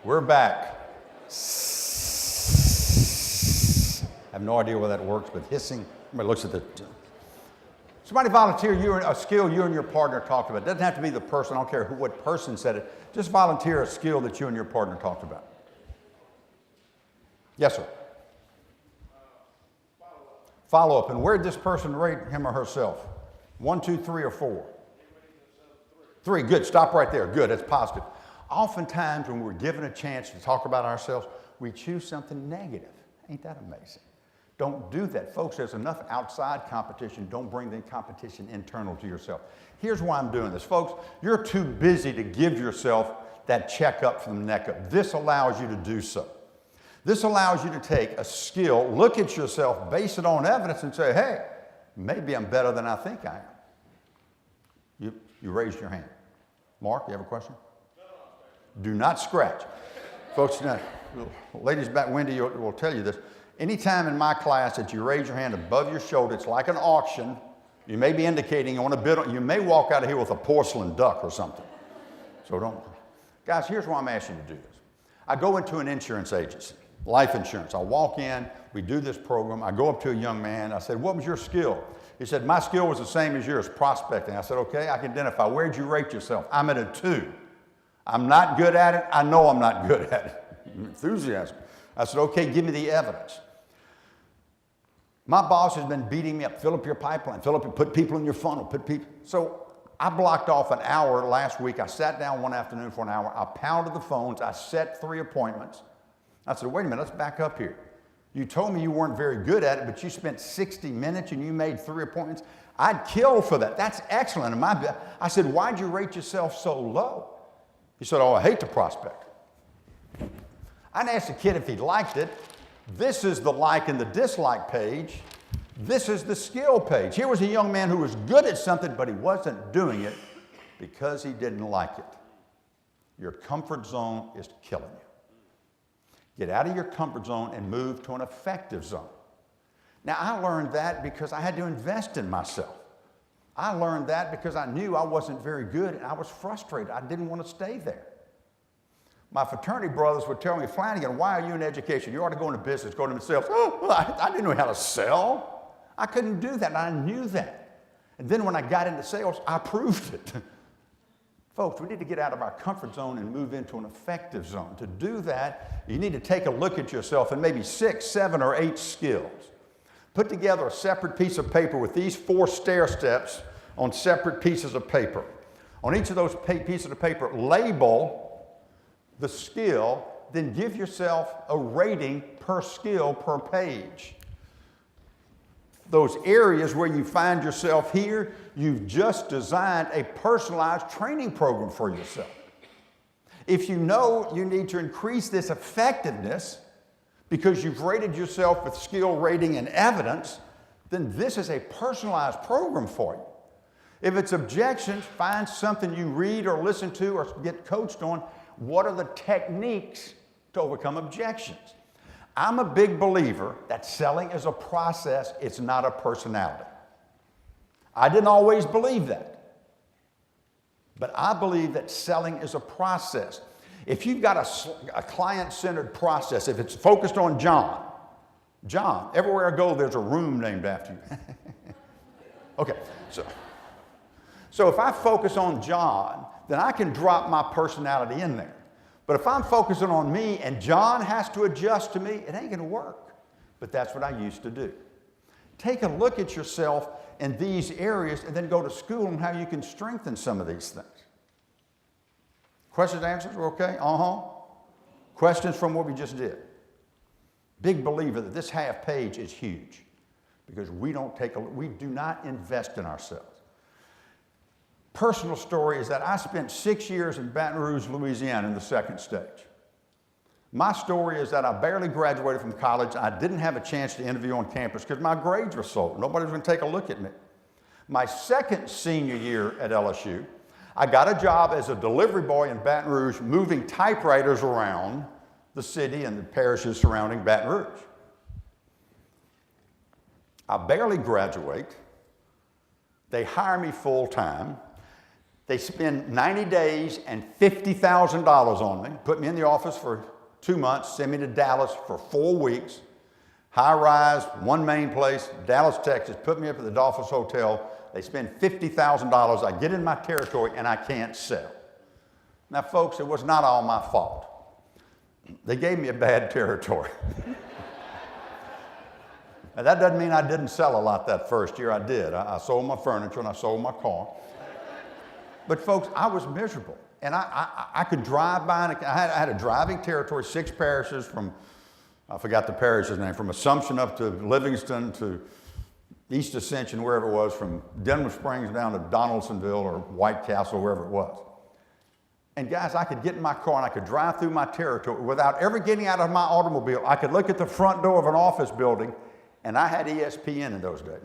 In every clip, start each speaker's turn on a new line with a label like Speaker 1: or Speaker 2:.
Speaker 1: We're back. I have no idea whether that works, but hissing. Somebody looks at the. Somebody volunteer a skill you and your partner talked about. It doesn't have to be the person. I don't care what person said it. Just volunteer a skill that you and your partner talked about. Yes, sir. Follow up. And where did this person rate him or herself? 1, 2, 3, or 4? 3. Good. Stop right there. Good. That's positive. Oftentimes when we're given a chance to talk about ourselves, we choose something negative. Ain't that amazing? Don't do that. Folks, there's enough outside competition. Don't bring the competition internal to yourself. Here's why I'm doing this. Folks, you're too busy to give yourself that checkup from the neck up. This allows you to do so. This allows you to take a skill, look at yourself, base it on evidence, and say, hey, maybe I'm better than I think I am. You raised your hand. Mark, you have a question? Do not scratch. Folks, now, ladies back, Wendy will tell you this. Anytime in my class that you raise your hand above your shoulder, it's like an auction. You may be indicating you want to bid on, you may walk out of here with a porcelain duck or something. So don't. Guys, here's why I'm asking you to do this. I go into an insurance agency, life insurance. I walk in, we do this program. I go up to a young man. I said, what was your skill? He said, my skill was the same as yours, prospecting. I said, okay, I can identify. Where'd you rate yourself? I'm at a 2. I'm not good at it. I know I'm not good at it. Enthusiasm. I said, okay, give me the evidence. My boss has been beating me up. Fill up your pipeline. Fill up, put people in your funnel. Put people. So I blocked off an hour last week. I sat down one afternoon for an hour. I pounded the phones. I set 3 appointments. I said, wait a minute, let's back up here. You told me you weren't very good at it, but you spent 60 minutes and you made 3 appointments. I'd kill for that. That's excellent. I said, why'd you rate yourself so low? He said, oh, I hate to prospect. I asked the kid if he liked it. This is the like and the dislike page. This is the skill page. Here was a young man who was good at something, but he wasn't doing it because he didn't like it. Your comfort zone is killing you. Get out of your comfort zone and move to an effective zone. Now, I learned that because I had to invest in myself. I learned that because I knew I wasn't very good and I was frustrated. I didn't want to stay there. My fraternity brothers would tell me, Flanagan, why are you in education? You ought to go into business, go into sales. Oh, I didn't know how to sell. I couldn't do that, and I knew that. And then when I got into sales, I proved it. Folks, we need to get out of our comfort zone and move into an effective zone. To do that, you need to take a look at yourself and maybe 6, 7, or 8 skills. Put together a separate piece of paper with these 4 stair steps on separate pieces of paper. On each of those pieces of paper, label the skill, then give yourself a rating per skill per page. Those areas where you find yourself here, you've just designed a personalized training program for yourself. If you know you need to increase this effectiveness because you've rated yourself with skill rating and evidence, then this is a personalized program for you. If it's objections, find something you read or listen to or get coached on. What are the techniques to overcome objections? I'm a big believer that selling is a process, it's not a personality. I didn't always believe that, but I believe that selling is a process. If you've got a client-centered process, if it's focused on John, everywhere I go, there's a room named after you. Okay, so if I focus on John, then I can drop my personality in there. But if I'm focusing on me and John has to adjust to me, it ain't going to work. But that's what I used to do. Take a look at yourself in these areas and then go to school on how you can strengthen some of these things. Questions, answers, okay? Questions from what we just did. Big believer that this half page is huge because we do not invest in ourselves. Personal story is that I spent 6 years in Baton Rouge, Louisiana in the 2nd stage. My story is that I barely graduated from college. I didn't have a chance to interview on campus because my grades were so low. Nobody was going to take a look at me. My 2nd senior year at LSU, I got a job as a delivery boy in Baton Rouge, moving typewriters around the city and the parishes surrounding Baton Rouge. I barely graduate. They hire me full time. They spend 90 days and $50,000 on me, put me in the office for 2 months, send me to Dallas for 4 weeks, high rise, one main place, Dallas, Texas, put me up at the Dolphins Hotel. They spend $50,000. I get in my territory and I can't sell. Now, folks, it was not all my fault. They gave me a bad territory. Now, that doesn't mean I didn't sell a lot that first year. I did. I sold my furniture and I sold my car. But folks, I was miserable. And I could drive by, and I had a driving territory, 6 parishes from, I forgot the parish's name, from Assumption up to Livingston to East Ascension, wherever it was, from Denham Springs down to Donaldsonville or White Castle, wherever it was. And guys, I could get in my car and I could drive through my territory without ever getting out of my automobile. I could look at the front door of an office building, and I had ESPN in those days.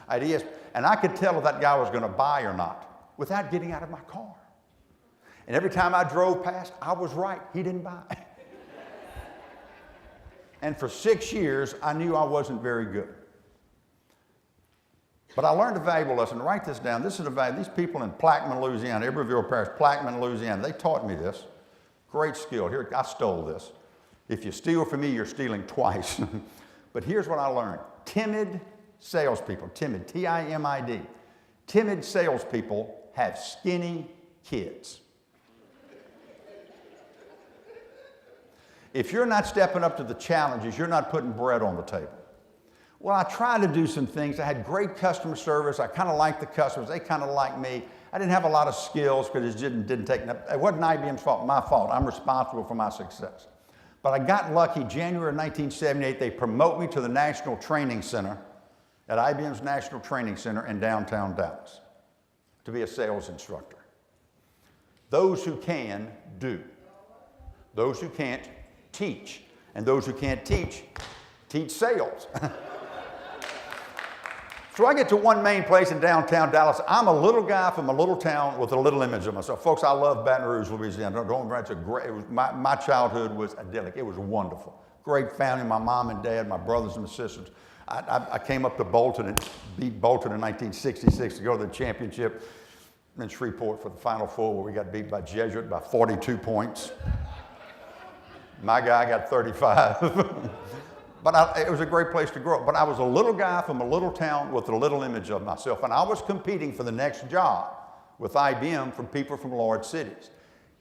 Speaker 1: I had ESPN, and I could tell if that guy was going to buy or not without getting out of my car. And every time I drove past, I was right. He didn't buy. And for 6 years, I knew I wasn't very good. But I learned a valuable lesson. Write this down. This is a value. These people in Plaquemine, Louisiana, Iberville Parish, Plaquemine, Louisiana, they taught me this. Great skill. Here, I stole this. If you steal from me, you're stealing twice. But here's what I learned. Timid salespeople, timid, T-I-M-I-D, timid salespeople have skinny kids. If you're not stepping up to the challenges, you're not putting bread on the table. Well, I tried to do some things. I had great customer service. I kind of liked the customers. They kind of liked me. I didn't have a lot of skills because it didn't take enough. It wasn't IBM's fault, my fault. I'm responsible for my success. But I got lucky. January of 1978, they promote me to the National Training Center at IBM's National Training Center in downtown Dallas to be a sales instructor. Those who can, do. Those who can't, teach. And those who can't teach sales. So I get to one main place in downtown Dallas. I'm a little guy from a little town with a little image of myself. Folks, I love Baton Rouge, Louisiana. My childhood was idyllic. It was wonderful. Great family, my mom and dad, my brothers and my sisters. I came up to Bolton and beat Bolton in 1966 to go to the championship in Shreveport for the Final Four, where we got beat by Jesuit by 42 points. My guy got 35. But it was a great place to grow up. But I was a little guy from a little town with a little image of myself. And I was competing for the next job with IBM from people from large cities.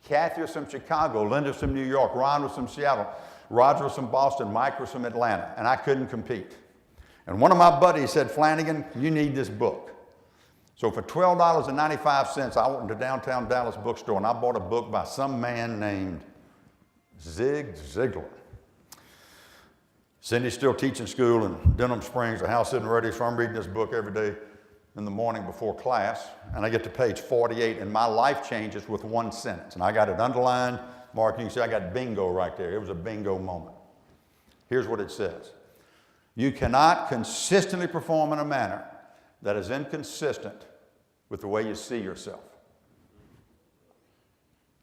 Speaker 1: Kathy was from Chicago, Linda was from New York, Ron was from Seattle, Roger was from Boston, Mike was from Atlanta. And I couldn't compete. And one of my buddies said, Flanagan, you need this book. So for $12.95, I went into downtown Dallas bookstore and I bought a book by some man named Ziglar. Cindy's still teaching school in Denham Springs. The house isn't ready, so I'm reading this book every day in the morning before class. And I get to page 48, and my life changes with one sentence. And I got it underlined. Mark, you can see I got bingo right there. It was a bingo moment. Here's what it says. You cannot consistently perform in a manner that is inconsistent with the way you see yourself.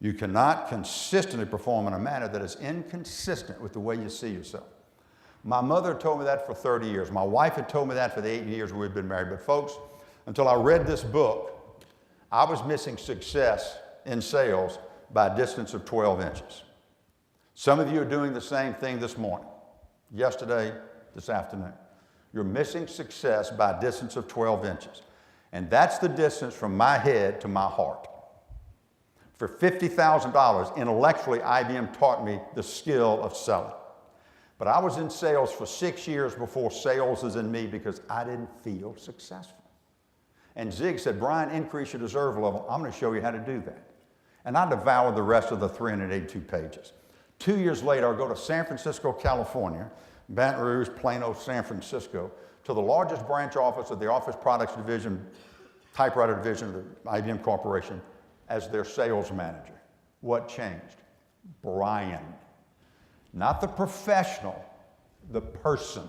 Speaker 1: You cannot consistently perform in a manner that is inconsistent with the way you see yourself. My mother told me that for 30 years. My wife had told me that for the 8 years we'd been married. But folks, until I read this book, I was missing success in sales by a distance of 12 inches. Some of you are doing the same thing this morning, yesterday, this afternoon. You're missing success by a distance of 12 inches. And that's the distance from my head to my heart. For $50,000, intellectually, IBM taught me the skill of selling. But I was in sales for 6 years before sales is in me because I didn't feel successful. And Zig said, Bryan, increase your deserve level. I'm going to show you how to do that. And I devoured the rest of the 382 pages. 2 years later, I go to San Francisco, California, Baton Rouge, Plano, San Francisco, to the largest branch office of the Office Products Division, typewriter division of the IBM Corporation, as their sales manager. What changed? Bryan. Not the professional, the person.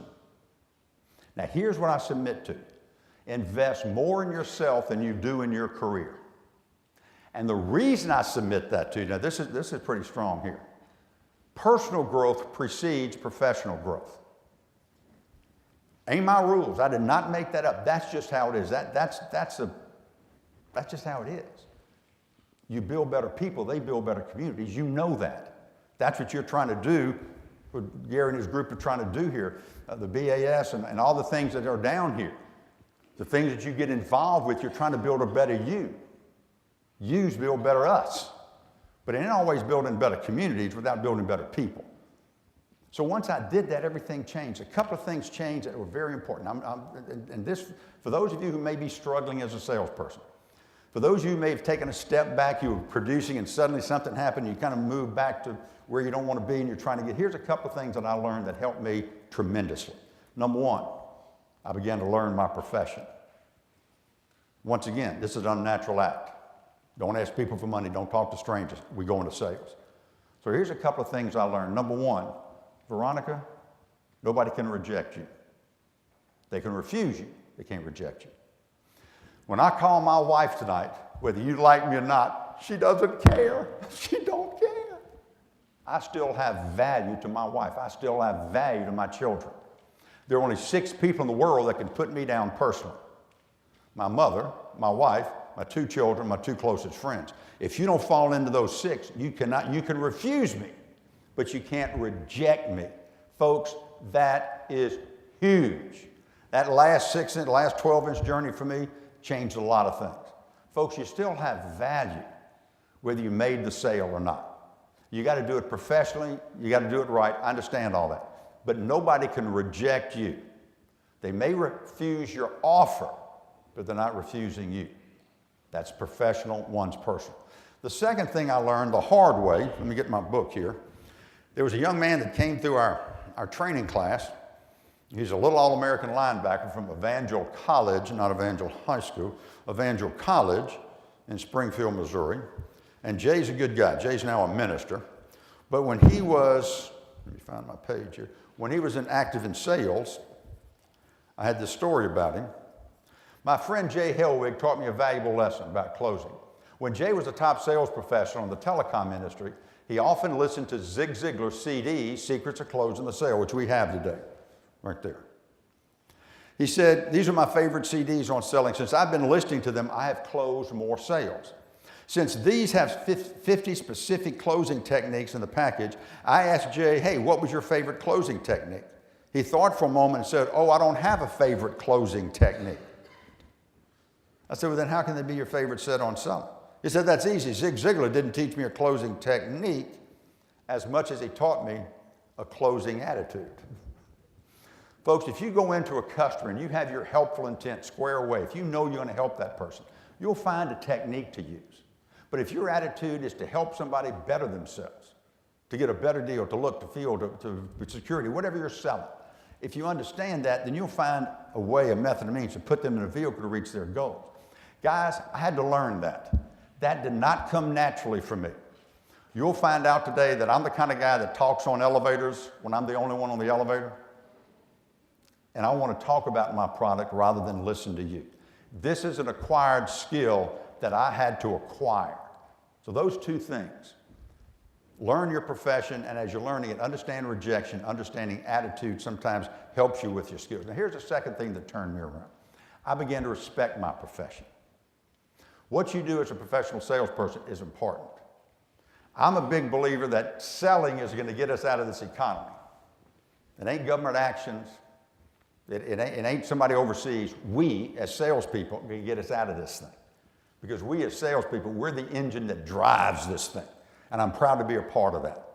Speaker 1: Now here's what I submit to. Invest more in yourself than you do in your career. And the reason I submit that to you, now this is pretty strong here. Personal growth precedes professional growth. Ain't my rules. I did not make that up. That's just how it is. That's just how it is. You build better people, they build better communities. You know that. That's what you're trying to do, what Gary and his group are trying to do here, the BAS and all the things that are down here. The things that you get involved with, you're trying to build a better you. Yous build better us. But it ain't always building better communities without building better people. So once I did that, everything changed. A couple of things changed that were very important. And this, for those of you who may be struggling as a salesperson, for those of you who may have taken a step back, you were producing and suddenly something happened, you kind of moved back to where you don't want to be and you're trying to get, here's a couple of things that I learned that helped me tremendously. Number one, I began to learn my profession. Once again, this is an unnatural act. Don't ask people for money. Don't talk to strangers. We go into sales. So here's a couple of things I learned. Number one, Veronica, nobody can reject you. They can refuse you. They can't reject you. When I call my wife tonight, whether you like me or not, she doesn't care. She don't care. I still have value to my wife. I still have value to my children. There are only 6 people in the world that can put me down personally. My mother, my wife, my 2 children, my 2 closest friends. If you don't fall into those 6, you can refuse me, but you can't reject me. Folks, that is huge. That last 12-inch journey for me changed a lot of things. Folks, you still have value, whether you made the sale or not. You got to do it professionally. You got to do it right. I understand all that. But nobody can reject you. They may refuse your offer, but they're not refusing you. That's professional, one's personal. The second thing I learned the hard way, let me get my book here. There was a young man that came through our training class. He's a little All-American linebacker from Evangel College, not Evangel High School, Evangel College in Springfield, Missouri. And Jay's a good guy. Jay's now a minister. But when he was, let me find my page here, when he was active in sales, I had this story about him. My friend Jay Helwig taught me a valuable lesson about closing. When Jay was a top sales professional in the telecom industry, he often listened to Zig Ziglar's CD, Secrets of Closing the Sale, which we have today, right there. He said, these are my favorite CDs on selling. Since I've been listening to them, I have closed more sales. Since these have 50 specific closing techniques in the package, I asked Jay, hey, what was your favorite closing technique? He thought for a moment and said, oh, I don't have a favorite closing technique. I said, well, then how can they be your favorite set on selling? He said, that's easy. Zig Ziglar didn't teach me a closing technique as much as he taught me a closing attitude. Folks, if you go into a customer and you have your helpful intent square away, if you know you're going to help that person, you'll find a technique to use. But if your attitude is to help somebody better themselves, to get a better deal, to look, to feel, to security, whatever you're selling, if you understand that, then you'll find a way, a method, a means to put them in a vehicle to reach their goals. Guys, I had to learn that. That did not come naturally for me. You'll find out today that I'm the kind of guy that talks on elevators when I'm the only one on the elevator. And I want to talk about my product rather than listen to you. This is an acquired skill that I had to acquire. So those 2 things, learn your profession, and as you're learning it, understand rejection, understanding attitude sometimes helps you with your skills. Now here's the second thing that turned me around. I began to respect my profession. What you do as a professional salesperson is important. I'm a big believer that selling is going to get us out of this economy. It ain't government actions. It ain't somebody overseas. We, as salespeople, are going to get us out of this thing. Because we, as salespeople, we're the engine that drives this thing. And I'm proud to be a part of that.